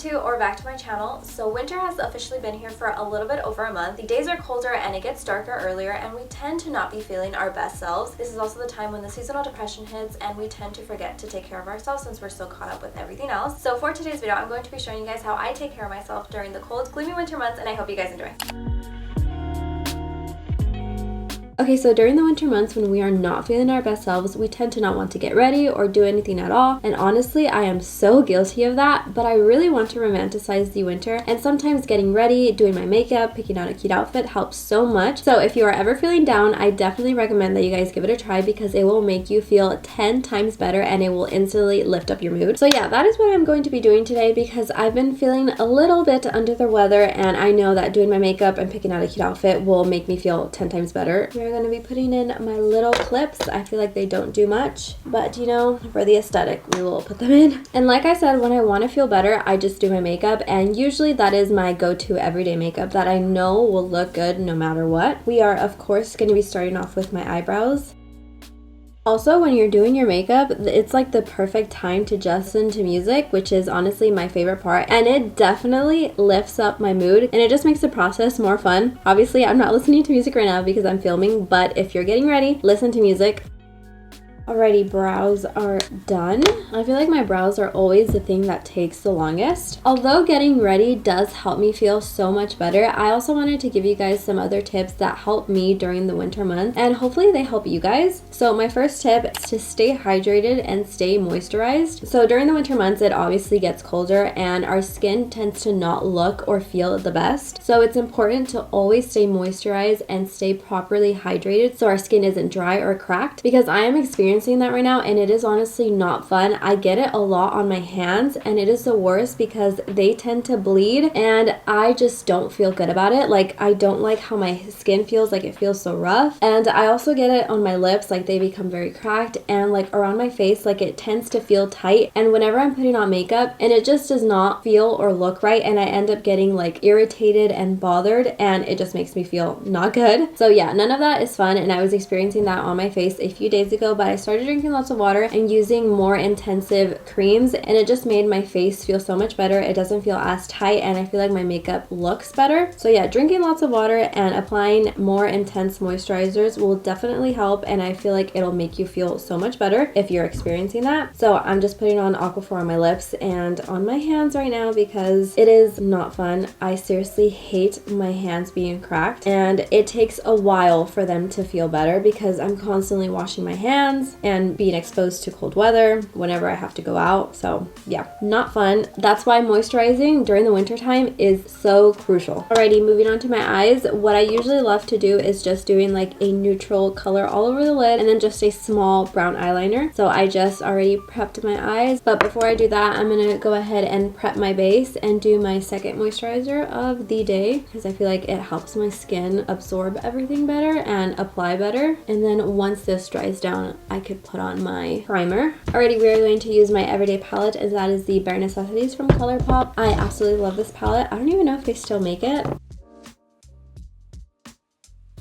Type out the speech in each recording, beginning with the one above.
to or back to my channel. So winter has officially been here for a little bit over a month. The days are colder and it gets darker earlier, and we tend to not be feeling our best selves. This is also the time when the seasonal depression hits and we tend to forget to take care of ourselves since we're so caught up with everything else. So for today's video, I'm going to be showing you guys how I take care of myself during the cold, gloomy winter months, and I hope you guys enjoy. Okay, so during the winter months when we are not feeling our best selves, we tend to not want to get ready or do anything at all. And honestly, I am so guilty of that, but I really want to romanticize the winter. And sometimes getting ready, doing my makeup, picking out a cute outfit helps so much. So if you are ever feeling down, I definitely recommend that you guys give it a try because it will make you feel 10 times better and it will instantly lift up your mood. So yeah, that is what I'm going to be doing today because I've been feeling a little bit under the weather, and I know that doing my makeup and picking out a cute outfit will make me feel 10 times better. We're going to be putting in my little clips. I feel like they don't do much, but you know, for the aesthetic, we will put them in. And like I said, when I want to feel better, I just do my makeup, and usually that is my go-to everyday makeup that I know will look good no matter what. We are, of course, going to be starting off with my eyebrows. Also, when you're doing your makeup, it's like the perfect time to just listen to music, which is honestly my favorite part, and it definitely lifts up my mood and it just makes the process more fun. Obviously, I'm not listening to music right now because I'm filming, but if you're getting ready, listen to music. Alrighty, brows are done. I feel like my brows are always the thing that takes the longest. Although getting ready does help me feel so much better, I also wanted to give you guys some other tips that help me during the winter months, and hopefully they help you guys. So my first tip is to stay hydrated and stay moisturized. So during the winter months, it obviously gets colder and our skin tends to not look or feel the best. So it's important to always stay moisturized and stay properly hydrated so our skin isn't dry or cracked, because I am experiencing that right now and it is honestly not fun. I get it a lot on my hands and it is the worst because they tend to bleed and I just don't feel good about it. Like, I don't like how my skin feels, like it feels so rough. And I also get it on my lips, like they become very cracked, and like around my face, like it tends to feel tight. And whenever I'm putting on makeup and it just does not feel or look right, and I end up getting like irritated and bothered, and it just makes me feel not good. So yeah, none of that is fun, and I was experiencing that on my face a few days ago, but I started drinking lots of water and using more intensive creams, and it just made my face feel so much better. It doesn't feel as tight and I feel like my makeup looks better. So yeah, drinking lots of water and applying more intense moisturizers will definitely help, and I feel like it'll make you feel so much better if you're experiencing that. So I'm just putting on Aquaphor on my lips and on my hands right now because it is not fun. I seriously hate my hands being cracked, and it takes a while for them to feel better because I'm constantly washing my hands and being exposed to cold weather whenever I have to go out. So yeah, not fun. That's why moisturizing during the winter time is so crucial. Alrighty, moving on to my eyes. What I usually love to do is just doing like a neutral color all over the lid and then just a small brown eyeliner. So I just already prepped my eyes, but before I do that, I'm gonna go ahead and prep my base and do my second moisturizer of the day because I feel like it helps my skin absorb everything better and apply better. And then once this dries down, I could put on my primer. Alrighty, we are going to use my everyday palette, and that is the Bare Necessities from ColourPop. I absolutely love this palette. I don't even know if they still make it.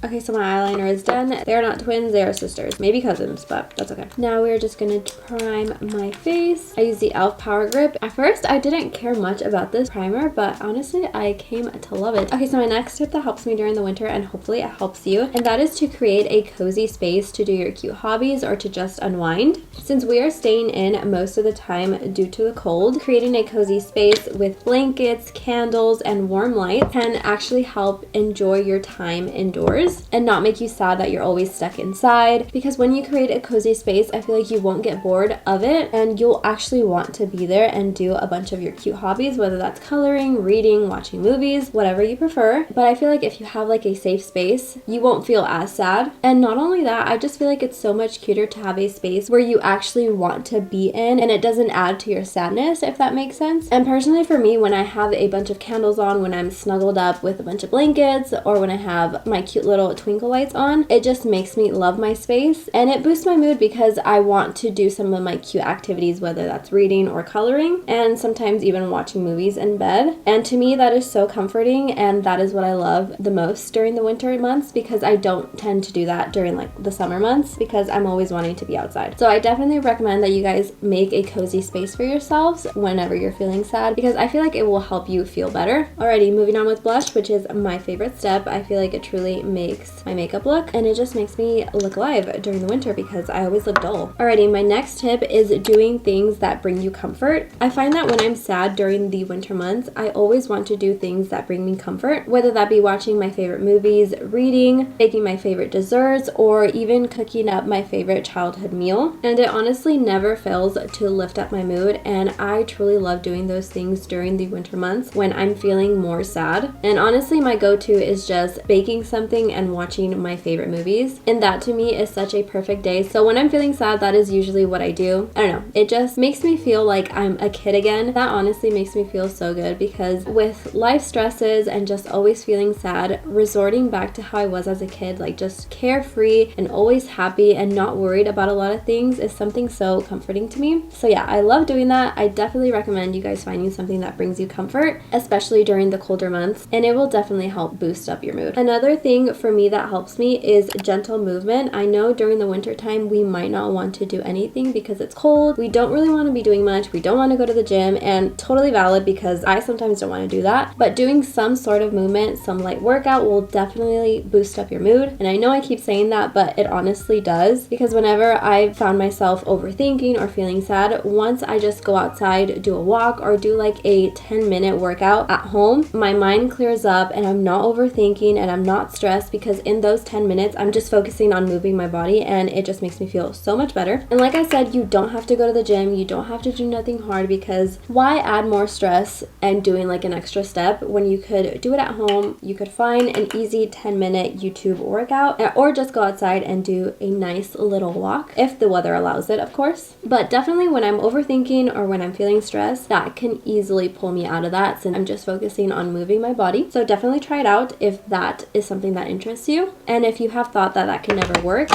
Okay, so my eyeliner is done. They're not twins, they are sisters. Maybe cousins, but that's okay. Now we're just gonna prime my face. I use the e.l.f. Power Grip. At first, I didn't care much about this primer, but honestly, I came to love it. Okay, so my next tip that helps me during the winter, and hopefully it helps you, and that is to create a cozy space to do your cute hobbies or to just unwind. Since we are staying in most of the time due to the cold, creating a cozy space with blankets, candles, and warm lights can actually help enjoy your time indoors and not make you sad that you're always stuck inside, because when you create a cozy space, I feel like you won't get bored of it and you'll actually want to be there and do a bunch of your cute hobbies, whether that's coloring, reading, watching movies, whatever you prefer. But I feel like if you have like a safe space, you won't feel as sad. And not only that, I just feel like it's so much cuter to have a space where you actually want to be in and it doesn't add to your sadness, if that makes sense. And personally for me, when I have a bunch of candles on, when I'm snuggled up with a bunch of blankets, or when I have my cute little little twinkle lights on, it just makes me love my space, and it boosts my mood because I want to do some of my cute activities, whether that's reading or coloring, and sometimes even watching movies in bed. And to me, that is so comforting, and that is what I love the most during the winter months, because I don't tend to do that during like the summer months because I'm always wanting to be outside. So I definitely recommend that you guys make a cozy space for yourselves whenever you're feeling sad, because I feel like it will help you feel better. Alrighty, moving on with blush, which is my favorite step. I feel like it truly makes my makeup look, and it just makes me look alive during the winter because I always look dull. Alrighty, my next tip is doing things that bring you comfort. I find that when I'm sad during the winter months, I always want to do things that bring me comfort, whether that be watching my favorite movies, reading, baking my favorite desserts, or even cooking up my favorite childhood meal. And it honestly never fails to lift up my mood, and I truly love doing those things during the winter months when I'm feeling more sad. And honestly, my go-to is just baking something and watching my favorite movies, and that to me is such a perfect day. So when I'm feeling sad, that is usually what I do. I don't know, it just makes me feel like I'm a kid again. That honestly makes me feel so good, because with life stresses and just always feeling sad, resorting back to how I was as a kid, like just carefree and always happy and not worried about a lot of things, is something so comforting to me. So yeah, I love doing that. I definitely recommend you guys finding something that brings you comfort, especially during the colder months, and it will definitely help boost up your mood. Another thing for me that helps me is gentle movement. I know during the winter time we might not want to do anything because it's cold. We don't really want to be doing much. We don't want to go to the gym, and totally valid because I sometimes don't want to do that. But doing some sort of movement, some light workout will definitely boost up your mood. And I know I keep saying that, but it honestly does, because whenever I found myself overthinking or feeling sad, once I just go outside, do a walk, or do like a 10-minute workout at home, my mind clears up and I'm not overthinking and I'm not stressed, because in those 10 minutes I'm just focusing on moving my body, and it just makes me feel so much better. And like I said, you don't have to go to the gym, you don't have to do nothing hard, because why add more stress and doing like an extra step when you could do it at home? You could find an easy 10-minute YouTube workout, or just go outside and do a nice little walk if the weather allows it, of course. But definitely when I'm overthinking or when I'm feeling stressed, that can easily pull me out of that, since I'm just focusing on moving my body. So definitely try it out if that is something that interests you. And if you have thought that that can never work,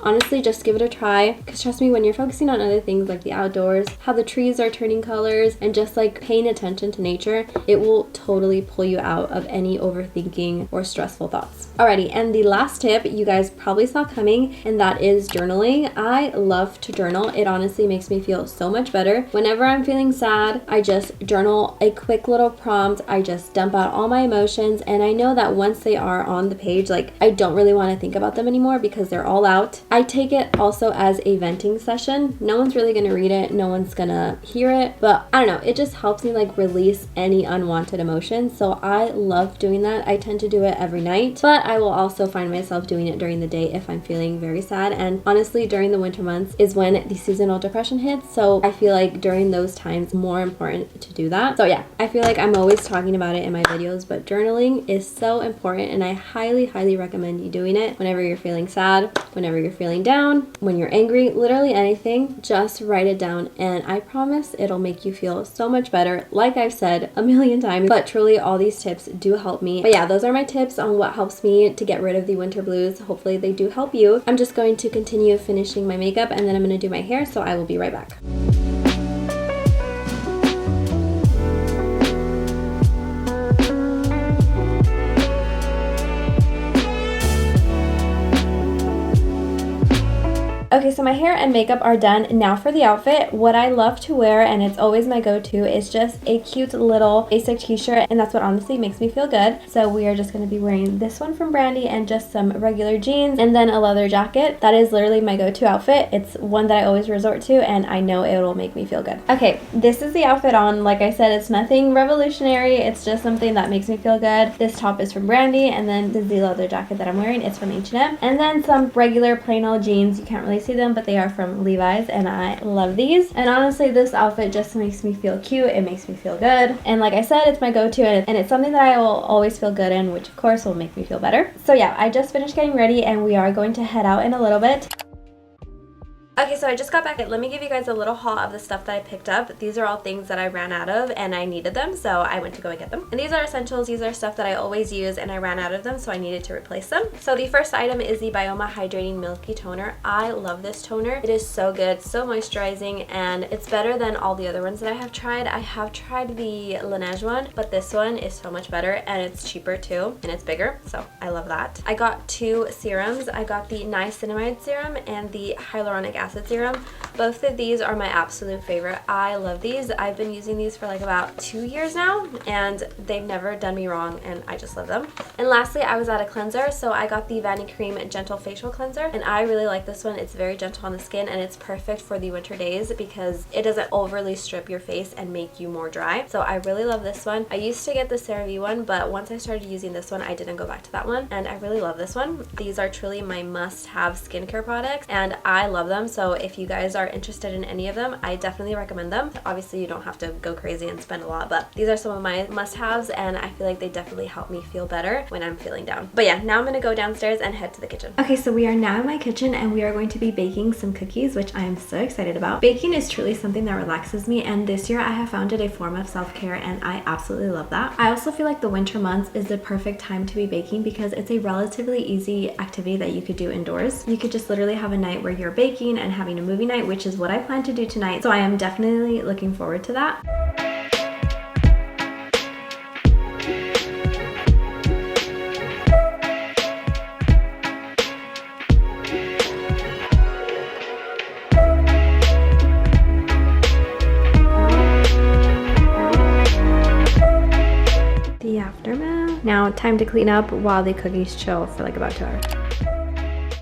honestly, just give it a try, because trust me, when you're focusing on other things like the outdoors, how the trees are turning colors, and just like paying attention to nature, it will totally pull you out of any overthinking or stressful thoughts. Alrighty, and the last tip you guys probably saw coming, and that is journaling. I love to journal. It honestly makes me feel so much better. Whenever I'm feeling sad, I just journal a quick little prompt. I just dump out all my emotions, and I know that once they are on the page, like I don't really want to think about them anymore because they're all out. I take it also as a venting session. No one's really gonna read it, no one's gonna hear it, but I don't know, it just helps me like release any unwanted emotions. So I love doing that. I tend to do it every night, but I will also find myself doing it during the day if I'm feeling very sad. And honestly, during the winter months is when the seasonal depression hits, so I feel like during those times more important to do that. So yeah, I feel like I'm always talking about it in my videos, but journaling is so important, and I highly recommend you doing it whenever you're feeling sad, whenever you're feeling down, when you're angry, literally anything. Just write it down, and I promise it'll make you feel so much better, like I've said a million times. But truly, all these tips do help me. But yeah, those are my tips on what helps me to get rid of the winter blues. Hopefully they do help you. I'm just going to continue finishing my makeup, and then I'm going to do my hair, so I will be right back. Okay, so my hair and makeup are done. Now for the outfit. What I love to wear, and it's always my go-to, is just a cute little basic t-shirt, and that's what honestly makes me feel good. So we are just going to be wearing this one from Brandy and just some regular jeans and then a leather jacket. That is literally my go-to outfit. It's one that I always resort to, and I know it will make me feel good. Okay, this is the outfit on. Like I said, it's nothing revolutionary. It's just something that makes me feel good. This top is from Brandy, and then this is the leather jacket that I'm wearing. It's from H&M. And then some regular plain old jeans. You can't really see them, but they are from Levi's, and I love these. And honestly, this outfit just makes me feel cute. It makes me feel good, and like I said, it's my go-to, and it's something that I will always feel good in, which of course will make me feel better. So yeah, I just finished getting ready, and we are going to head out in a little bit. Okay, so I just got back. Let me give you guys a little haul of the stuff that I picked up. These are all things that I ran out of and I needed them, so I went to go and get them. And these are essentials. These are stuff that I always use and I ran out of them, so I needed to replace them. So the first item is the Bioma Hydrating Milky Toner. I love this toner. It is so good, so moisturizing, and it's better than all the other ones that I have tried. I have tried the Laneige one, but this one is so much better and it's cheaper too, and it's bigger, so I love that. I got 2 serums. I got the niacinamide serum and the hyaluronic acid serum. Both of these are my absolute favorite. I love these. I've been using these for like about 2 years now and they've never done me wrong and I just love them. And lastly, I was at a cleanser, so I got the Vani Cream Gentle Facial Cleanser and I really like this one. It's very gentle on the skin and it's perfect for the winter days because it doesn't overly strip your face and make you more dry. So I really love this one. I used to get the CeraVe one, but once I started using this one, I didn't go back to that one and I really love this one. These are truly my must-have skincare products and I love them. So if you guys are interested in any of them, I definitely recommend them. Obviously, you don't have to go crazy and spend a lot, but these are some of my must-haves and I feel like they definitely help me feel better when I'm feeling down. But yeah, now I'm gonna go downstairs and head to the kitchen. Okay, so we are now in my kitchen and we are going to be baking some cookies, which I am so excited about. Baking is truly something that relaxes me, and this year I have found it a form of self-care and I absolutely love that. I also feel like the winter months is the perfect time to be baking because it's a relatively easy activity that you could do indoors. You could just literally have a night where you're baking and having a movie night, which is what I plan to do tonight. So I am definitely looking forward to that. The aftermath. Now time to clean up while the cookies chill for like about 2 hours.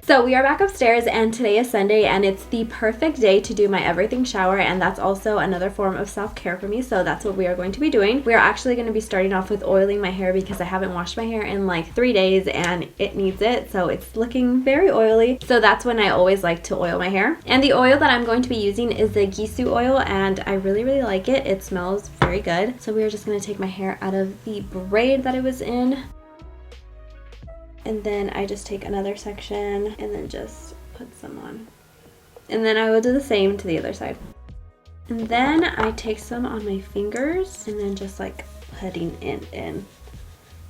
So we are back upstairs and today is Sunday and it's the perfect day to do my everything shower, and that's also another form of self-care for me, so that's what we are going to be doing. We are actually going to be starting off with oiling my hair because I haven't washed my hair in like 3 days and it needs it, so it's looking very oily. So that's when I always like to oil my hair. And the oil that I'm going to be using is the Gisu oil and I really like it. It smells very good. So we are just going to take my hair out of the braid that it was in. And then I just take another section and then just put some on. And then I will do the same to the other side. And then I take some on my fingers and then just like putting it in.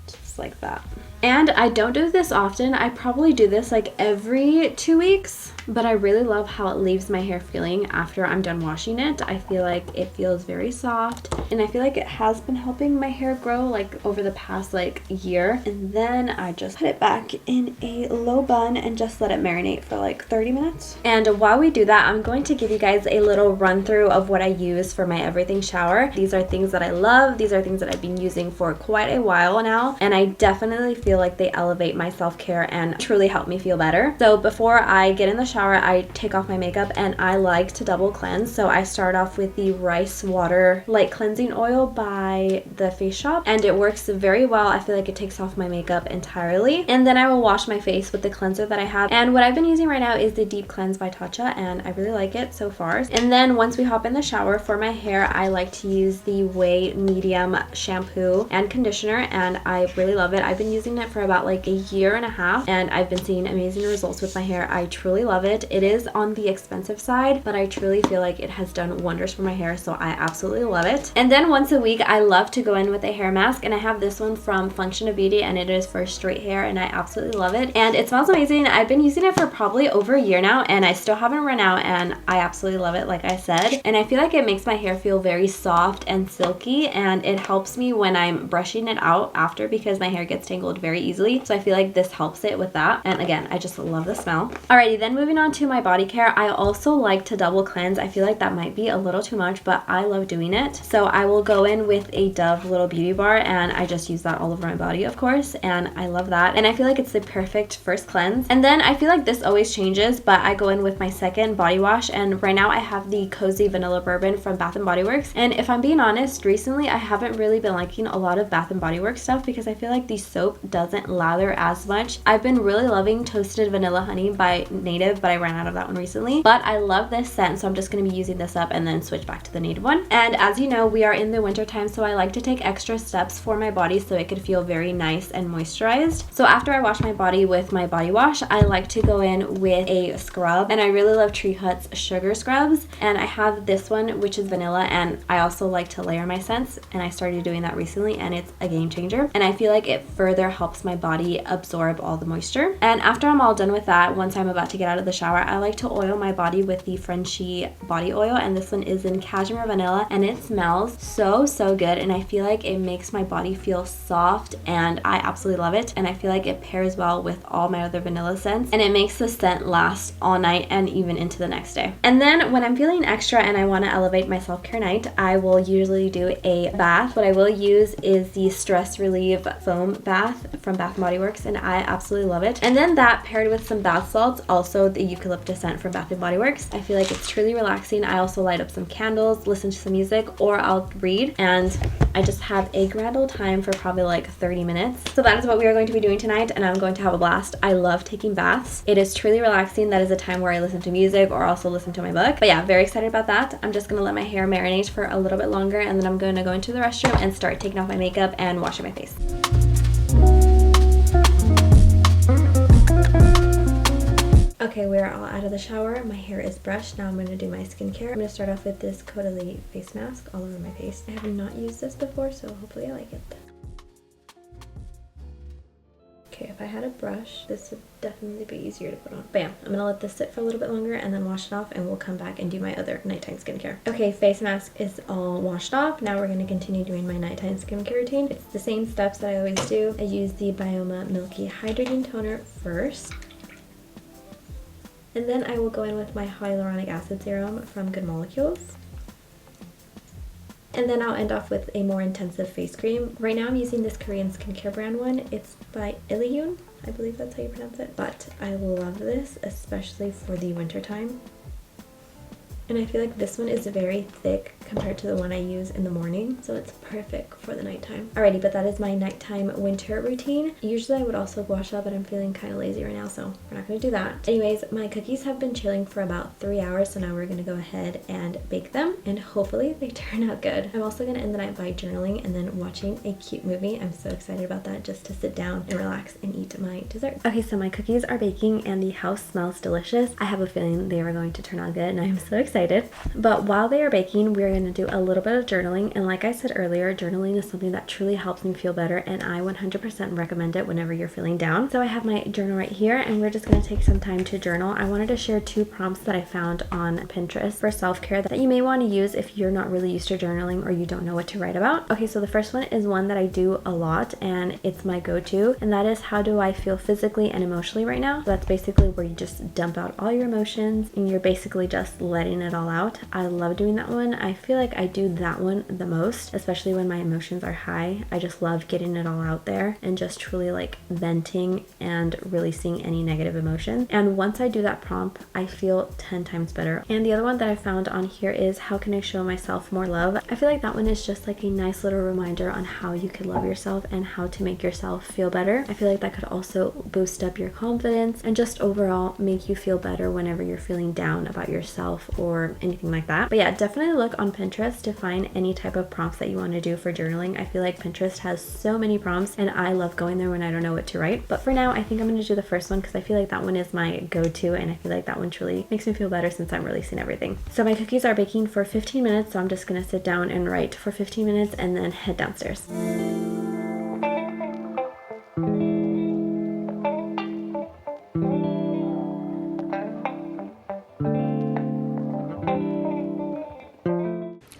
Just like that. And I don't do this often. I probably do this like every 2 weeks, but I really love how it leaves my hair feeling after I'm done washing it. I feel like it feels very soft and I feel like it has been helping my hair grow like over the past like year. And then I just put it back in a low bun and just let it marinate for like 30 minutes. And while we do that, I'm going to give you guys a little run through of what I use for my everything shower. These are things that I love. These are things that I've been using for quite a while now, and I definitely feel like they elevate my self-care and truly help me feel better. So before I get in the shower, I take off my makeup and I like to double cleanse. So I start off with the rice water light cleansing oil by the Face Shop, and it works very well. I feel like it takes off my makeup entirely. And then I will wash my face with the cleanser that I have. And what I've been using right now is the Deep Cleanse by Tatcha, and I really like it so far. And then once we hop in the shower, for my hair, I like to use the Way Medium shampoo and conditioner, and I really love it. I've been using it for about like a year and a half, and I've been seeing amazing results with my hair. I truly love it. It is on the expensive side, but I truly feel like it has done wonders for my hair, so I absolutely love it. And then once a week, I love to go in with a hair mask, and I have this one from Function of Beauty, and it is for straight hair, and I absolutely love it. And it smells amazing. I've been using it for probably over a year now, and I still haven't run out, and I absolutely love it, like I said. And I feel like it makes my hair feel very soft and silky, and it helps me when I'm brushing it out after because my hair gets tangled very easily. So I feel like this helps it with that. And again, I just love the smell. Alrighty, then moving on to my body care, I also like to double cleanse. I feel like that might be a little too much, but I love doing it. So I will go in with a Dove little beauty bar, and I just use that all over my body, of course, and I love that. And I feel like it's the perfect first cleanse. And then I feel like this always changes, but I go in with my second body wash, and right now I have the Cozy Vanilla Bourbon from Bath & Body Works. And if I'm being honest, recently I haven't really been liking a lot of Bath & Body Works stuff because I feel like the soap doesn't lather as much. I've been really loving Toasted Vanilla Honey by Native, but I ran out of that one recently. But I love this scent, so I'm just going to be using this up and then switch back to the Native one. And as you know, we are in the winter time, so I like to take extra steps for my body so it could feel very nice and moisturized. So after I wash my body with my body wash, I like to go in with a scrub, and I really love Tree Hut's sugar scrubs, and I have this one which is vanilla, and I also like to layer my scents, and I started doing that recently, and it's a game changer, and I feel like it further helps my body absorb all the moisture. And after I'm all done with that, once I'm about to get out of the shower, I like to oil my body with the Frenchie body oil, and this one is in cashmere vanilla, and it smells so good, and I feel like it makes my body feel soft, and I absolutely love it. And I feel like it pairs well with all my other vanilla scents, and it makes the scent last all night and even into the next day. And then when I'm feeling extra and I want to elevate my self-care night, I will usually do a bath. What I will use is the Stress Relieve Foam Bath from Bath & Body Works, and I absolutely love it. And then that paired with some bath salts, also the eucalyptus scent from Bath & Body Works. I feel like it's truly relaxing. I also light up some candles, listen to some music, or I'll read, and I just have a grand old time for probably like 30 minutes. So that is what we are going to be doing tonight, and I'm going to have a blast. I love taking baths. It is truly relaxing. That is a time where I listen to music or also listen to my book. But yeah, very excited about that. I'm just gonna let my hair marinate for a little bit longer, and then I'm gonna go into the restroom and start taking off my makeup and washing my face. Okay, we're all out of the shower. My hair is brushed. Now I'm going to do my skincare. I'm going to start off with this Caudalie face mask all over my face. I have not used this before, so hopefully I like it. Okay, if I had a brush, this would definitely be easier to put on. Bam! I'm gonna let this sit for a little bit longer and then wash it off, and we'll come back and do my other nighttime skincare. Okay, face mask is all washed off. Now we're gonna continue doing my nighttime skincare routine. It's the same steps that I always do. I use the Bioma Milky Hydrating Toner first. And then I will go in with my hyaluronic acid serum from Good Molecules. And then I'll end off with a more intensive face cream. Right now I'm using this Korean skincare brand one. It's by Illyun, I believe that's how you pronounce it. But I love this, especially for the winter time. And I feel like this one is very thick compared to the one I use in the morning, so it's perfect for the nighttime. Alrighty, but that is my nighttime winter routine. Usually I would also wash up, but I'm feeling kind of lazy right now, so we're not going to do that. Anyways, my cookies have been chilling for about 3 hours, so now we're going to go ahead and bake them, and hopefully they turn out good. I'm also going to end the night by journaling and then watching a cute movie. I'm so excited about that, just to sit down and relax and eat my dessert. Okay, so my cookies are baking and the house smells delicious. I have a feeling they are going to turn out good, and I'm so excited. But while they are baking, we're going to do a little bit of journaling, and like I said earlier, journaling is something that truly helps me feel better, and I 100% recommend it whenever you're feeling down. So I have my journal right here, and we're just going to take some time to journal. I wanted to share 2 prompts that I found on Pinterest for self-care that you may want to use if you're not really used to journaling or you don't know what to write about. Okay, so the first one is one that I do a lot, and it's my go-to, and that is, how do I feel physically and emotionally right now? So that's basically where you just dump out all your emotions, and you're basically just letting it all out. I love doing that one. I feel like I do that one the most, especially when my emotions are high. I just love getting it all out there and just truly like venting and releasing any negative emotion. And once I do that prompt, I feel 10 times better. And the other one that I found on here is, how can I show myself more love? I feel like that one is just like a nice little reminder on how you could love yourself and how to make yourself feel better. I feel like that could also boost up your confidence and just overall make you feel better whenever you're feeling down about yourself or anything like that. But yeah, definitely look on Pinterest to find any type of prompts that you want to do for journaling. I feel like Pinterest has so many prompts, and I love going there when I don't know what to write. But for now, I think I'm going to do the first one because I feel like that one is my go-to, and I feel like that one truly makes me feel better since I'm releasing everything. So my cookies are baking for 15 minutes, so I'm just going to sit down and write for 15 minutes and then head downstairs.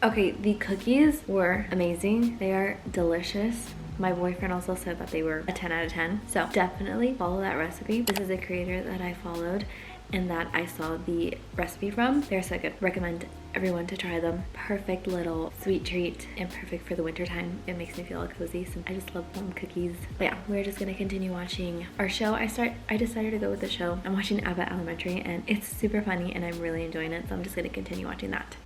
Okay, the cookies were amazing. They are delicious. My boyfriend also said that they were a 10 out of 10. So definitely follow that recipe. This is a creator that I followed and that I saw the recipe from. They're so good. Recommend everyone to try them. Perfect little sweet treat and perfect for the winter time. It makes me feel all cozy, so I just love plum cookies. But yeah, we're just gonna continue watching our show. I decided to go with the show. I'm watching Abbott Elementary, and it's super funny and I'm really enjoying it, so I'm just gonna continue watching that.